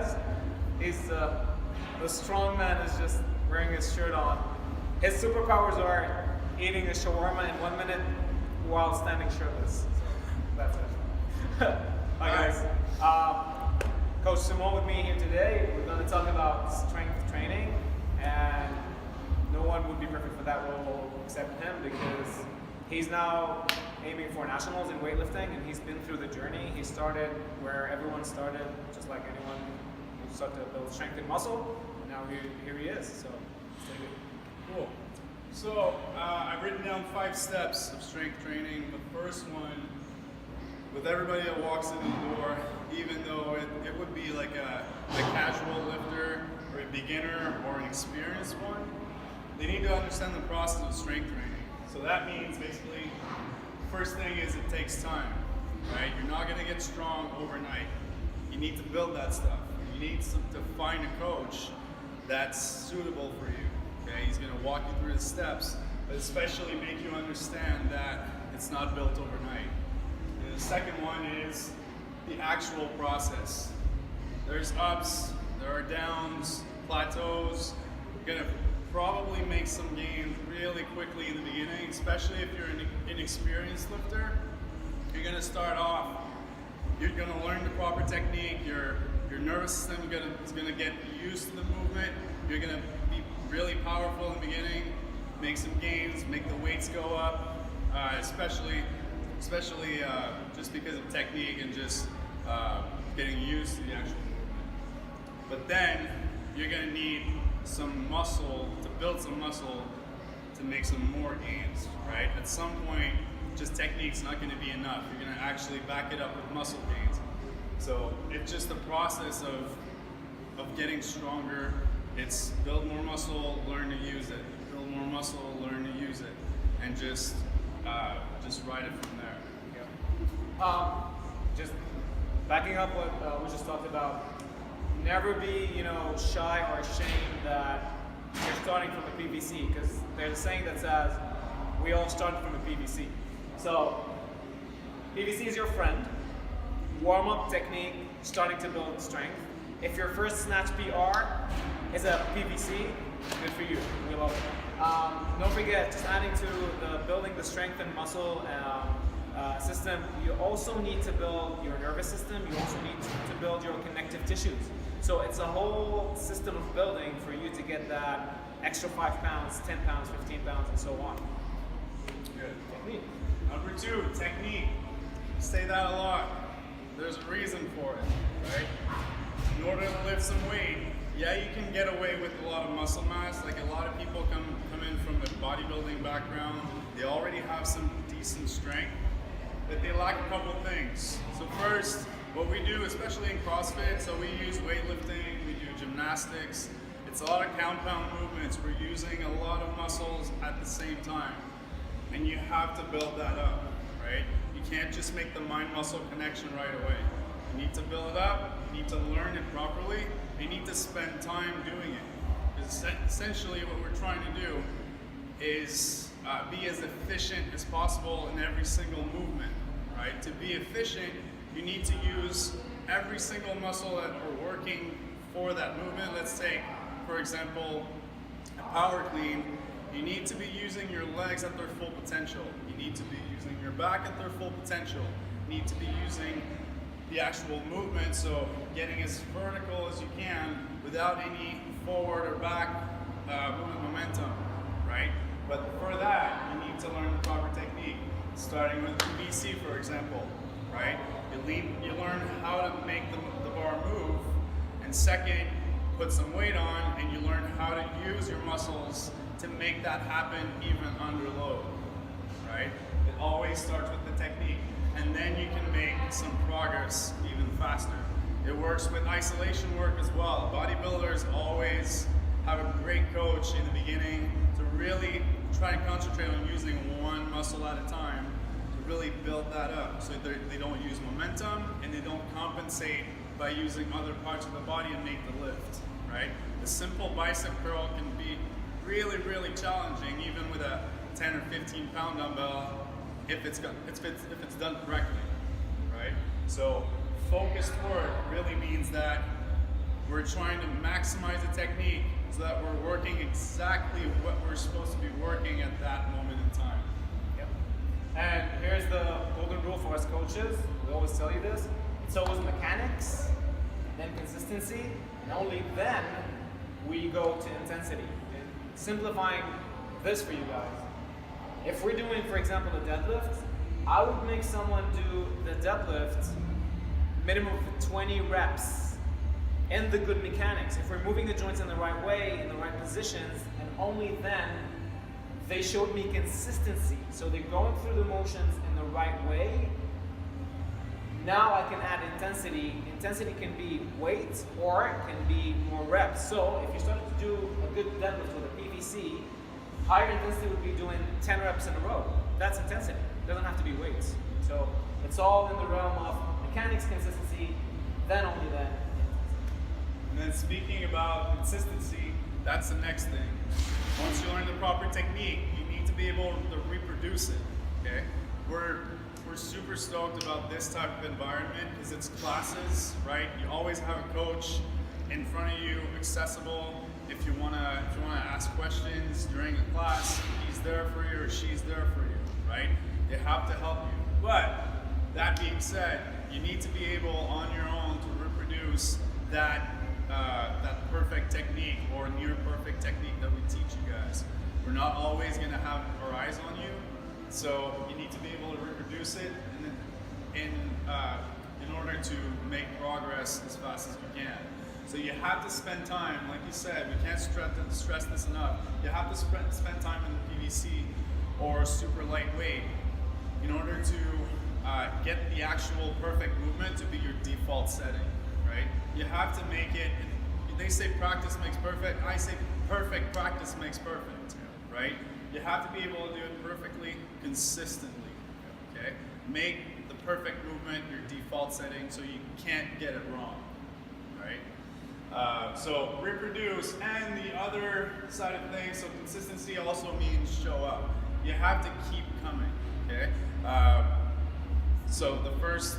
guys. He's the strong man is just wearing his shirt on. His superpowers are eating a shawarma in 1 minute while standing shirtless. So that's it. Hi guys. Coach Simon with me here today. We're going to talk about strength training, and no one would be perfect for that role except him, because he's now aiming for nationals in weightlifting, and he's been through the journey. He started where everyone started, just like anyone who started to build strength and muscle. And now here he is. So stay good. Cool. So I've written down 5 steps of strength training. The first one, with everybody that walks in the door, even though it would be like a casual lifter or a beginner or an experienced one, they need to understand the process of strength training. So that means basically, first thing is it takes time, right? You're not gonna get strong overnight. You need to build that stuff. You need to find a coach that's suitable for you, okay? He's gonna walk you through the steps, but especially make you understand that it's not built overnight. And the second one is the actual process. There's ups, there are downs, plateaus. You're gonna probably make some gains really quickly in the beginning, especially if you're an inexperienced lifter. You're gonna start off, you're gonna learn the proper technique, your nervous system is gonna get used to the movement, you're gonna be really powerful in the beginning, make some gains, make the weights go up, especially just because of technique and just getting used to the actual movement. But then you're gonna need some muscle, to build some muscle to make some more gains, right? At some point, just technique's not gonna be enough. You're gonna actually back it up with muscle gains. So it's just the process of getting stronger. It's build more muscle, learn to use it. Build more muscle, learn to use it. And just ride it from there. Yeah. Just backing up what we just talked about, never be, shy or ashamed that you're starting from a PVC, because there's a saying that says, we all start from a PVC. So, PVC is your friend. Warm-up technique, starting to build strength. If your first snatch PR is a PVC, good for you. We love it. Don't forget, just adding to the building the strength and muscle system, you also need to build your nervous system. You also need to build your connective tissues. So it's a whole system of building for you to get that extra 5 pounds, 10 pounds, 15 pounds, and so on. Good. Technique. Number 2, technique. Say that a lot. There's a reason for it, right? In order to lift some weight, yeah, you can get away with a lot of muscle mass. Like a lot of people come in from a bodybuilding background. They already have some decent strength, but they lack a couple things. So first, what we do, especially in CrossFit, so we use weightlifting, we do gymnastics. It's a lot of compound movements. We're using a lot of muscles at the same time. And you have to build that up, right? You can't just make the mind-muscle connection right away. You need to build it up, you need to learn it properly, you need to spend time doing it. Because essentially what we're trying to do is be as efficient as possible in every single movement, right? To be efficient, you need to use every single muscle that we're working for that movement. Let's take, for example, a power clean. You need to be using your legs at their full potential. You need to be using your back at their full potential. You need to be using the actual movement, so getting as vertical as you can without any forward or back movement momentum, right? But for that, you need to learn the proper technique, starting with PVC, for example, right? You learn how to make the bar move, and second, put some weight on, and you learn how to use your muscles to make that happen even under load, right? It always starts with the technique, and then you can make some progress even faster. It works with isolation work as well. Bodybuilders always have a great coach in the beginning to really try and concentrate on using one muscle at a time to really build that up, so they don't use momentum and they don't compensate by using other parts of the body and make the lift, right? The simple bicep curl can be really, really challenging, even with a 10 or 15 pound dumbbell, if it's done correctly, right? So focused work really means that We're trying to maximize the technique so that we're working exactly what we're supposed to be working at that moment in time. Yep. And here's the golden rule for us coaches. We always tell you this. It's always mechanics, then consistency, and only then we go to intensity. And simplifying this for you guys. If we're doing, for example, a deadlift, I would make someone do the deadlift minimum of 20 reps and the good mechanics. If we're moving the joints in the right way, in the right positions, and only then they showed me consistency. So they're going through the motions in the right way. Now I can add intensity. Intensity can be weight or it can be more reps. So if you started to do a good deadlift with a PVC, higher intensity would be doing 10 reps in a row. That's intensity. It doesn't have to be weights. So it's all in the realm of mechanics, consistency, then only then. And then speaking about consistency, that's the next thing. Once you learn the proper technique, you need to be able to reproduce it. Okay? We're super stoked about this type of environment because it's classes, right? You always have a coach in front of you, accessible. If you wanna ask questions during a class, he's there for you or she's there for you, right? They have to help you. But that being said, you need to be able on your own to reproduce that perfect technique or near perfect technique that we teach you guys. We're not always gonna have our eyes on you, so you need to be able to reproduce it in order to make progress as fast as you can. So you have to spend time, like you said, we can't stress this enough. You have to spend time in the PVC or super lightweight in order to get the actual perfect movement to be your default setting, right? You have to make it, they say practice makes perfect, I say perfect practice makes perfect, right? You have to be able to do it perfectly, consistently, okay? Make the perfect movement your default setting so you can't get it wrong, right? So reproduce, and the other side of things, so consistency also means show up. You have to keep coming, okay? So the first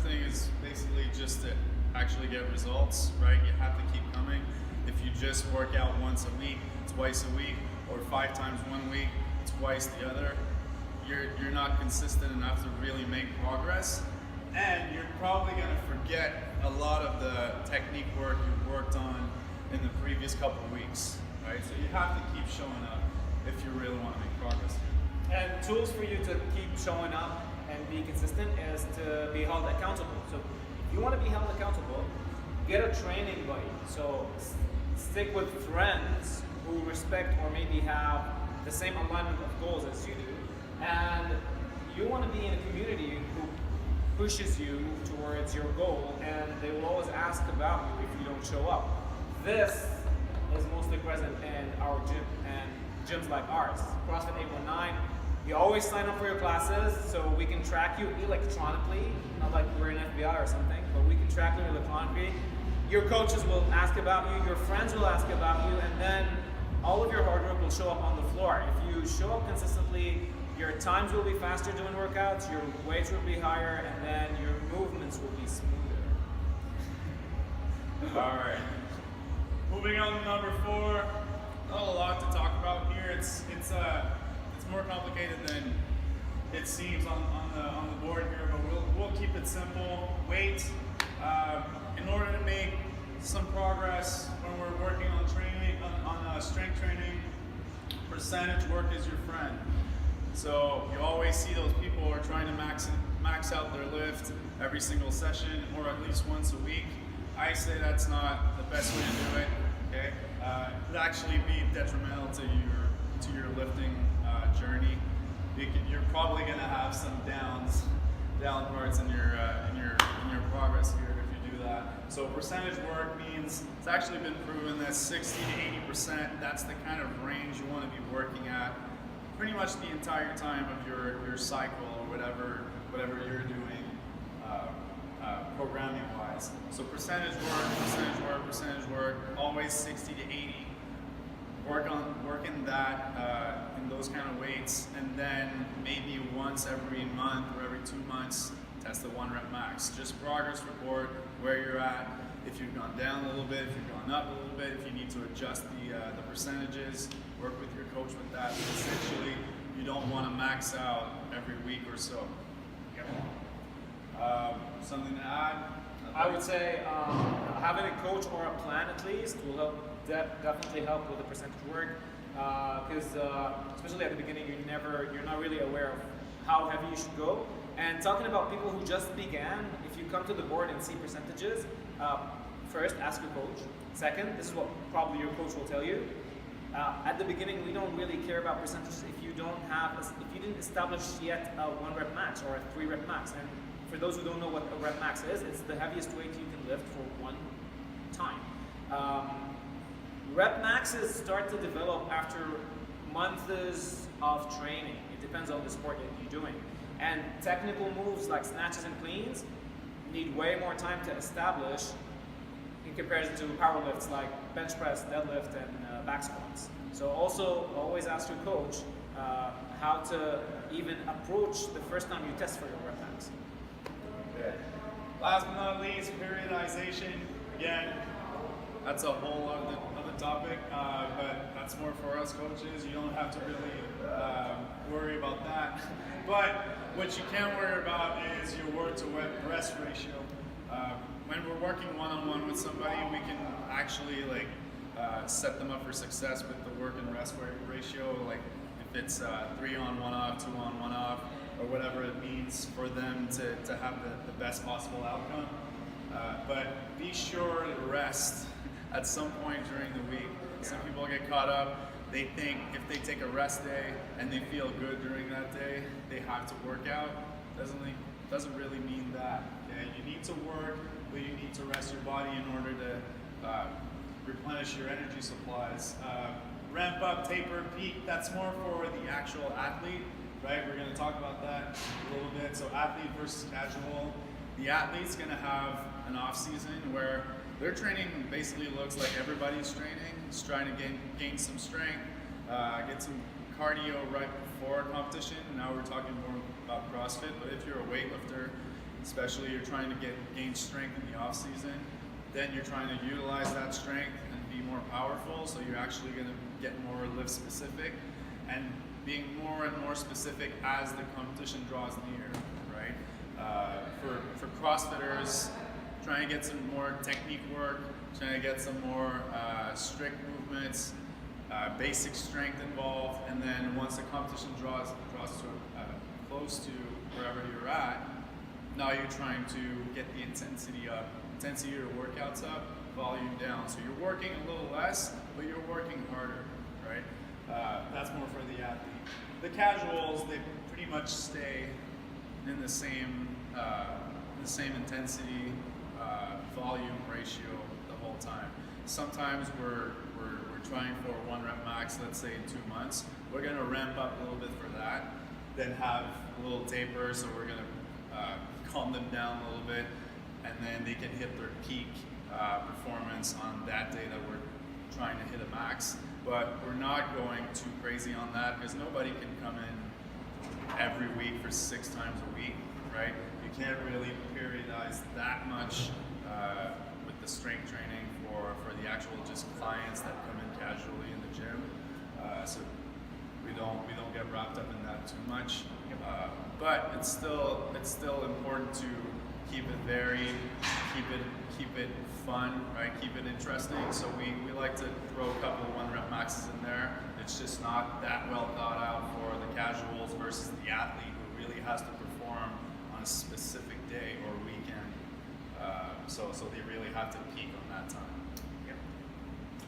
thing is basically just to actually get results, right? You have to keep coming. If you just work out once a week, twice a week, or 5 times one week, twice the other, you're not consistent enough to really make progress, and you're probably going to forget a lot of the technique work you worked on in the previous couple of weeks, right? So you have to keep showing up if you really want to make progress. And tools for you to keep showing up and be consistent is to be held accountable. So if you want to be held accountable, get a training buddy. So stick with friends who respect or maybe have the same alignment of goals as you do. And you want to be in a community who pushes you towards your goal, and they will always ask about you if you don't show up. This is mostly present in our gym and gyms like ours, CrossFit 819. You always sign up for your classes so we can track you electronically, not like we're an FBI or something, but we can track you electronically. Your coaches will ask about you, your friends will ask about you, and then all of your hard work will show up on the floor. If you show up consistently, your times will be faster doing workouts, your weights will be higher, and then your movements will be smoother. All right. Moving on to number 4. Not a lot to talk about here. It's more complicated than it seems on the board here, but we'll keep it simple. Weight. In order to make some progress when we're working on training, on strength training, percentage work is your friend. So you always see those people who are trying to max out their lift every single session or at least once a week. I say that's not the best way to do it. Okay, it could actually be detrimental to your lifting journey. You're probably going to have some down parts in your progress here if you do that. So percentage work means it's actually been proven that 60 to 80%. That's the kind of range you want to be working at pretty much the entire time of your cycle or whatever you're doing programming wise. So percentage work, always 60 to 80. Work in that in those kind of weights, and then maybe once every month or every 2 months test the 1 rep max. Just progress report where you're at. if you've gone down a little bit, if you've gone up a little bit, if you need to adjust the percentages, work with your coach with that. But essentially, you don't want to max out every week or so. Something to add? I would say having a coach or a plan at least will help, definitely help with the percentage work, because especially at the beginning, you're not really aware of how heavy you should go. And talking about people who just began, if you come to the board and see percentages, first ask your coach. Second, this is what probably your coach will tell you. At the beginning, we don't really care about percentages if you didn't establish yet a 1 rep max or a 3 rep max. And for those who don't know what a rep max is, it's the heaviest weight you can lift for one time. Rep maxes start to develop after months of training. It depends on the sport that you're doing. And technical moves like snatches and cleans need way more time to establish in comparison to power lifts like bench press, deadlift, and back squats. So also always ask your coach how to even approach the first time you test for your rep max. Okay. Last but not least, periodization. Again, that's a whole other topic, but that's more for us coaches. You don't have to really worry about that. But what you can worry about is your work to rest ratio. When we're working one-on-one with somebody, we can actually set them up for success with the work and rest ratio. Like if it's 3 on, 1 off, 2 on, 1 off, or whatever it means for them to have the best possible outcome. But be sure to rest at some point during the week. Some people get caught up. They think if they take a rest day and they feel good during that day, they have to work out. Doesn't really mean that. Okay? You need to work, but you need to rest your body in order to replenish your energy supplies. Ramp up, taper, peak, that's more for the actual athlete, right? We're going to talk about that a little bit. So athlete versus casual. The athlete's going to have an off season where their training basically looks like everybody's training. It's trying to gain some strength, get some cardio right before competition. Now we're talking more about CrossFit, but if you're a weightlifter, especially you're trying to gain strength in the off season, then you're trying to utilize that strength and be more powerful. So you're actually going to get more lift specific and being more and more specific as the competition draws near, right? For CrossFitters, trying to get some more technique work, trying to get some more strict movements, basic strength involved, and then once the competition draws to close to wherever you're at, now you're trying to get the intensity up, intensity of your workouts up, volume down. So you're working a little less, but you're working harder, right? That's more for the athlete. The casuals, they pretty much stay in the same intensity, volume ratio the whole time. Sometimes we're trying for 1 rep max, let's say in 2 months. We're going to ramp up a little bit for that, then have a little taper, so we're going to calm them down a little bit, and then they can hit their peak performance on that day that we're trying to hit a max. But we're not going too crazy on that because nobody can come in every week for 6 times a week, right? You can't really periodize that much with the strength training for the actual just clients that come in casually in the gym. So we don't get wrapped up in that too much. But it's still important to keep it varied, keep it fun, right? Keep it interesting. So we like to throw a couple of 1 rep maxes in there. It's just not that well thought out for the casuals versus the athlete who really has to perform on a specific day or weekend. So they really have to peak on that time.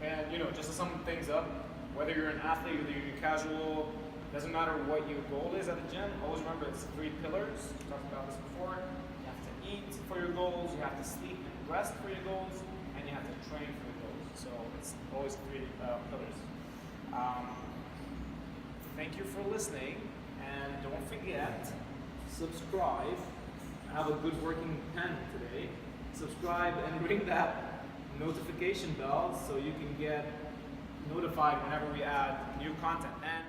And just to sum things up, whether you're an athlete, whether you're casual, doesn't matter what your goal is at the gym, always remember it's 3 pillars. We talked about this before. You have to eat for your goals, you have to sleep and rest for your goals, and you have to train for your goals. So it's always 3 pillars. Thank you for listening, and don't forget, subscribe. I have a good working pen today. Subscribe and ring that notification bell so you can get notified whenever we add new content. And